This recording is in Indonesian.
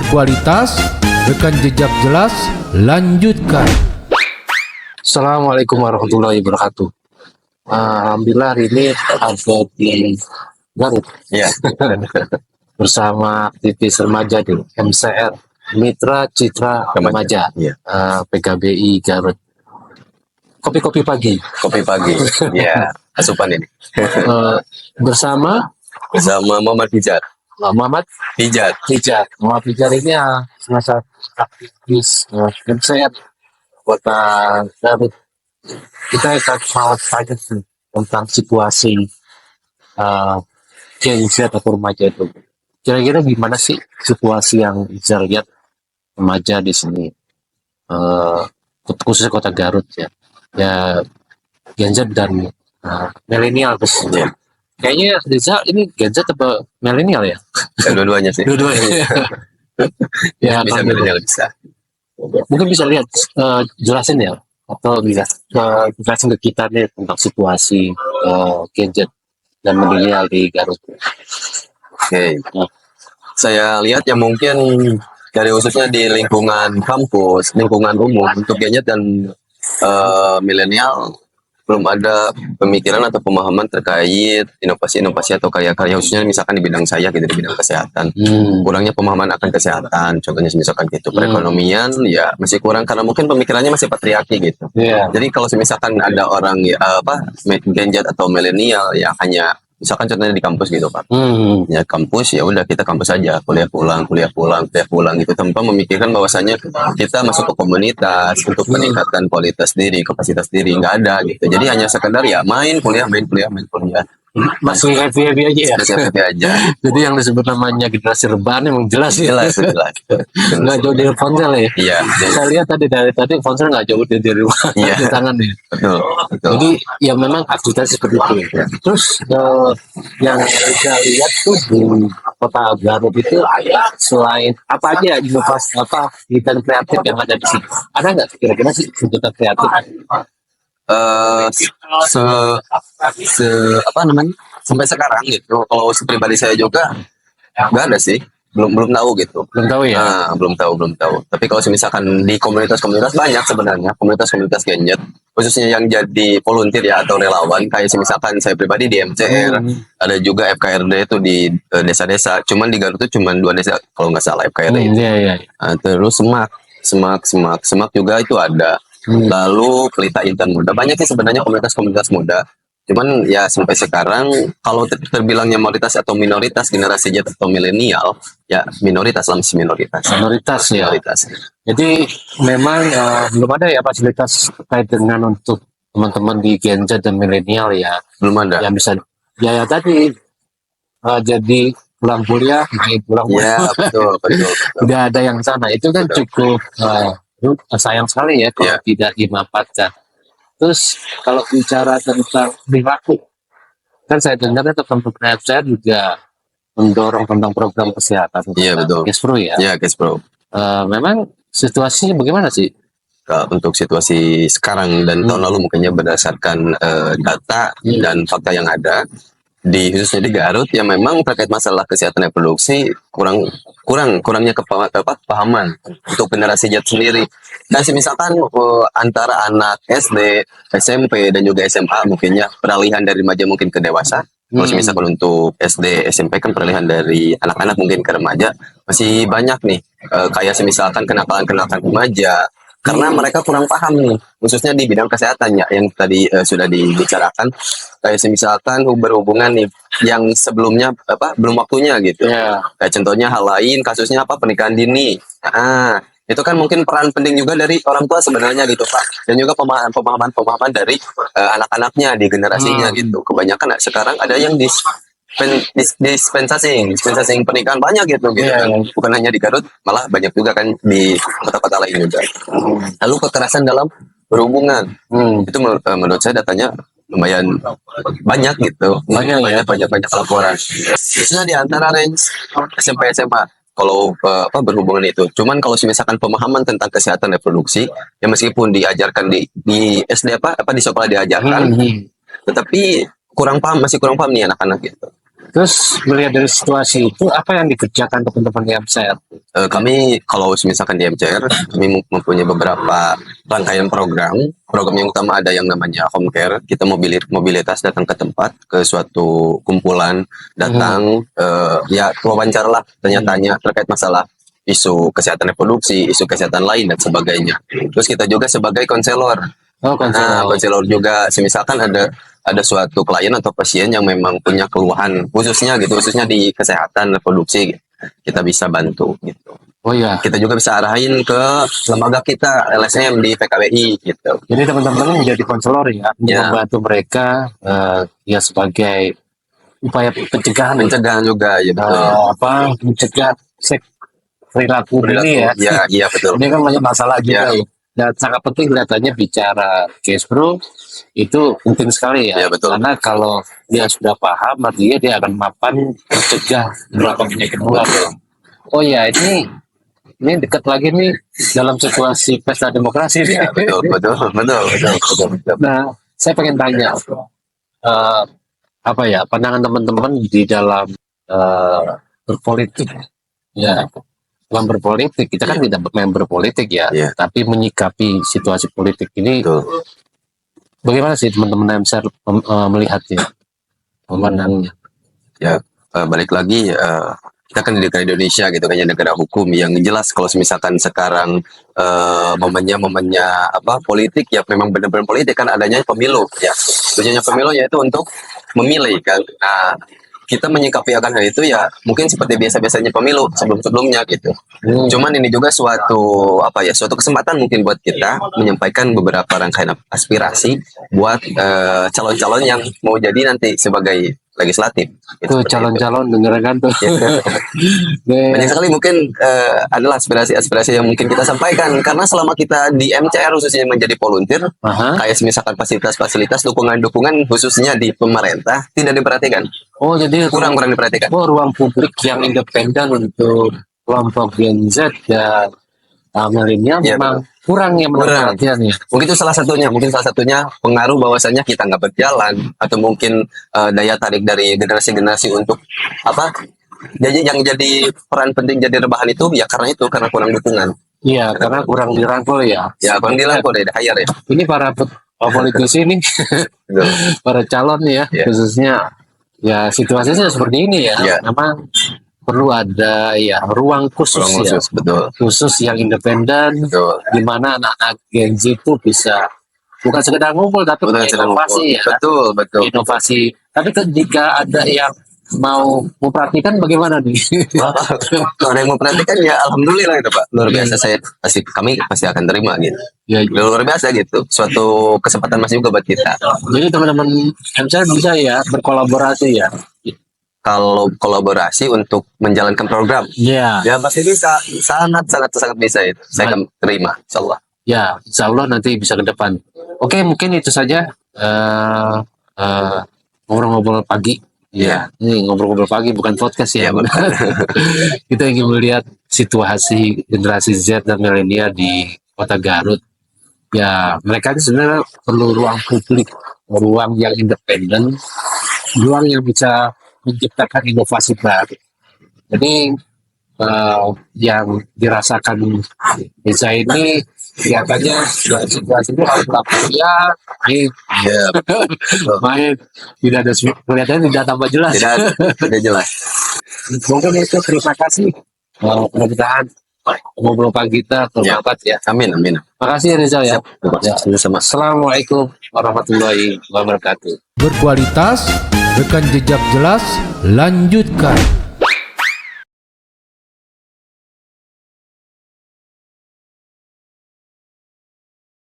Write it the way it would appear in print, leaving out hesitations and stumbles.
berkualitas, rekam jejak jelas, lanjutkan. Assalamualaikum warahmatullahi wabarakatuh. Alhamdulillah hari ini ada di Garut Ya, bersama aktivis remaja di MCR Mitra Citra Remaja, Iya. PKBI Garut. Kopi-kopi pagi kopi pagi. Ya, asupan ini. bersama Bersama Muhammad Pijar. Muhammad Pijar. Pijar. Muhammad Pijar ini salah satu aktivis MCR Kota Garut. Kita akan mau tanya sih tentang situasi Gen Z atau remaja itu. Kira-kira gimana sih situasi yang bisa lihat remaja di sini, khususnya Kota Garut ya, Gen Z dan milenial khususnya. Kayaknya Riza ini Gen Z atau milenial ya? Dan dua-duanya sih. Dua-duanya. Ya, Bisa kalau milenial bisa. mungkin bisa lihat, jelasin ya, atau bisa jelasin ke kita nih tentang situasi Gen Z dan milenial di Garut. Oke. Saya lihat ya mungkin dari khususnya di lingkungan kampus, lingkungan umum untuk Gen Z dan milenial belum ada pemikiran atau pemahaman terkait inovasi-inovasi atau karya-karya khususnya misalkan di bidang saya gitu, di bidang kesehatan. Kurangnya pemahaman akan kesehatan, contohnya misalkan gitu. Perekonomian ya masih kurang karena mungkin pemikirannya masih patriarki gitu. Iya. Jadi kalau misalkan ada orang ya, Gen Z atau milenial ya hanya misalkan contohnya di kampus gitu Pak. Ya kampus ya udah kita kampus aja, kuliah pulang gitu tanpa memikirkan bahwasanya kita masuk ke komunitas untuk meningkatkan kualitas diri, kapasitas diri nggak ada gitu. Jadi hanya sekedar ya main kuliah. Masih happy aja ya. Masih happy aja. Jadi yang disebut namanya generasi rebahan emang jelas ya. Jelas. Nggak jauh dari ponsel ya. Iya. Saya lihat dari tadi ponsel nggak jauh dari rumah, Iya. di tangan ya. Betul. Jadi ya memang aktivitas seperti itu. Terus yang kita lihat tuh di Kota Garut itu selain apa aja inovasi kegiatan kreatif yang ada di sini? Ada nggak kira-kira sih kegiatan kreatif? Apa namanya sampai sekarang gitu kalau pribadi saya juga nggak ada sih, belum tahu gitu. Belum tahu ya. Belum tahu tapi kalau misalkan di komunitas banyak sebenarnya komunitas Gen Z khususnya yang jadi volunteer ya atau relawan kayak misalkan saya pribadi di MCR, ada juga FKRD itu di desa-desa, cuman di Garut itu cuman 2 desa kalau nggak salah FKRD itu. Iya. Terus semak juga itu ada. Lalu Pelita Intan Muda, banyak sih sebenarnya komunitas muda. Cuman ya sampai sekarang kalau terbilangnya mayoritas atau minoritas generasi Z atau milenial, ya minoritas lah, masih minoritas. Minoritas ya. Jadi memang belum ada ya fasilitas terkait dengan untuk teman-teman di Gen Z dan milenial ya, Belum ada. yang bisa ya tadi jadi pulang kuliah, main pulang Ya, betul. udah ada yang sana, itu kan cukup sayang sekali ya kalau tidak dimanfaatkan. Terus kalau bicara tentang perilaku, kan saya dengar teman-teman saya juga mendorong tentang program kesehatan. Iya, betul. Kespro ya. Ya, guys bro. Memang situasinya bagaimana sih? Untuk situasi sekarang dan tahun lalu mungkinnya berdasarkan data dan fakta yang ada di khususnya di Garut ya memang terkait masalah kesehatan reproduksi kurangnya kepahaman untuk generasi Z sendiri. Dan misalkan antara anak SD, SMP dan juga SMA mungkinnya peralihan dari remaja mungkin ke dewasa. Kalau misalkan untuk SD, SMP kan peralihan dari anak-anak mungkin ke remaja masih banyak nih kayak misalkan kenakalan remaja. Karena mereka kurang paham nih, khususnya di bidang kesehatan ya, yang tadi sudah dibicarakan. Kayak misalkan berhubungan nih, yang sebelumnya belum waktunya gitu. Kayak contohnya hal lain, kasusnya pernikahan dini. Itu kan mungkin peran penting juga dari orang tua sebenarnya gitu Pak. Dan juga pemahaman dari anak-anaknya di generasinya gitu. Kebanyakan sekarang ada yang dispensasi pernikahan banyak gitu kan. Bukan hanya di Garut, malah banyak juga kan di kota-kota lain juga. Lalu kekerasan dalam berhubungan, itu menurut saya datanya lumayan banyak gitu. Banyak laporan. Khususnya di antara range SMP SMA kalau berhubungan itu. Cuman kalau misalkan pemahaman tentang kesehatan reproduksi, ya meskipun diajarkan di SD di sekolah diajarkan, tetapi masih kurang paham nih anak-anak gitu. Terus melihat dari situasi itu, apa yang dikerjakan teman-teman di MCR? Kami kalau misalkan di MCR, kami mempunyai beberapa rangkaian program. Program yang utama ada yang namanya home care. Kita mobilitas datang ke tempat, ke suatu kumpulan, datang ya wawancara lah, tanya-tanya terkait masalah isu kesehatan reproduksi, isu kesehatan lain dan sebagainya. Terus kita juga sebagai konselor. Oh, Nah, konselor juga, misalkan ada suatu klien atau pasien yang memang punya keluhan khususnya di kesehatan reproduksi, kita bisa bantu gitu. Oh ya, Kita juga bisa arahin ke lembaga kita LSM di PKWI gitu. jadi teman-teman menjadi konselor ya, untuk Ya. membantu mereka ya sebagai upaya pencegahan, Pencegahan juga ya betul. mencegah seks perilaku ini ya. Ya, iya betul. Ini kan banyak masalah juga Ya. ya. Dan sangat penting kelihatannya bicara case bro itu penting sekali ya. Ya, betul. Karena kalau dia sudah paham, artinya dia akan mapan mencegah beberapa penyakit menular. Oh ya, ini dekat lagi nih dalam situasi pesta demokrasi nih. Ya, betul. Nah, saya pengen tanya apa ya pandangan teman-teman di dalam berpolitik ya. Dalam berpolitik, kita kan tidak member politik ya, Iya. tapi menyikapi situasi politik ini, Betul. bagaimana sih teman-teman MCR melihatnya, memandangnya? Ya, balik lagi kita kan di negara Indonesia gitu kayaknya negara hukum yang jelas kalau misalkan sekarang momennya apa politik ya memang benar-benar politik kan adanya pemilu ya. Tujuannya pemilu yaitu untuk memilih kan. Nah, kita menyikapi akan hal itu ya mungkin seperti biasa-biasanya pemilu sebelum-sebelumnya gitu. Cuman ini juga suatu kesempatan mungkin buat kita menyampaikan beberapa rangkaian aspirasi buat calon-calon yang mau jadi nanti sebagai legislatif. Gitu, Tuh seperti itu. calon-calon dengarkan tuh. Banyak sekali mungkin adalah aspirasi-aspirasi yang mungkin kita sampaikan karena selama kita di MCR khususnya menjadi volunteer Aha. kayak misalkan fasilitas-fasilitas dukungan-dukungan khususnya di pemerintah tidak diperhatikan, Oh jadi kurang diperhatikan. ruang publik yang independen untuk kelompok Gen Z dan milenial Iya, memang kurang yang menurut Kurang. perhatian ya. Mungkin itu salah satunya pengaruh bahwasanya kita nggak berjalan atau mungkin daya tarik dari generasi-generasi untuk apa jadi yang jadi peran penting jadi rebahan itu ya karena kurang dukungan Iya, karena kurang dirangkul ya. ya kurang dirangkul deh hire ya. Ini para politisi ini, Betul. para calon ya, Iya. khususnya ya situasinya seperti ini ya. Iya. Memang perlu ada ya ruang khusus Kurang ya, khusus betul khusus yang independen, betul di mana anak-anak Gen Z itu bisa bukan sekedar ngumpul tapi Betul, punya inovasi ya, betul inovasi. Tapi ketika ada yang mau memperhatikan bagaimana nih? Kalau ada yang mau perhatikan ya alhamdulillah itu Pak luar biasa kami pasti akan terima gitu Ya, luar biasa gitu suatu kesempatan masih juga buat kita jadi teman-teman MCR bisa ya berkolaborasi ya. kalau kolaborasi untuk menjalankan program Iya. ya pasti bisa sangat bisa itu saya akan terima insyaallah. Ya, insya Allah nanti bisa ke depan. Oke, mungkin itu saja ngobrol-ngobrol pagi. Ya, ini ngobrol-ngobrol pagi bukan podcast ya. Iya, bukan. Kita ingin melihat situasi generasi Z dan milenial di Kota Garut. Ya, mereka ini sebenarnya perlu ruang publik, ruang yang independen, ruang yang bisa menciptakan inovasi baru. Jadi yang dirasakan desa ini kelihatannya situasi itu harus ya ini main tidak ada kelihatannya tidak tambah jelas. tidak jelas Mungkin itu terima kasih mudah-mudahan ngobrol pagi kita bermanfaat ya. amin Makasih Rizal ya. sama Assalamualaikum warahmatullahi wabarakatuh. Berkualitas, rekam jejak jelas, lanjutkan.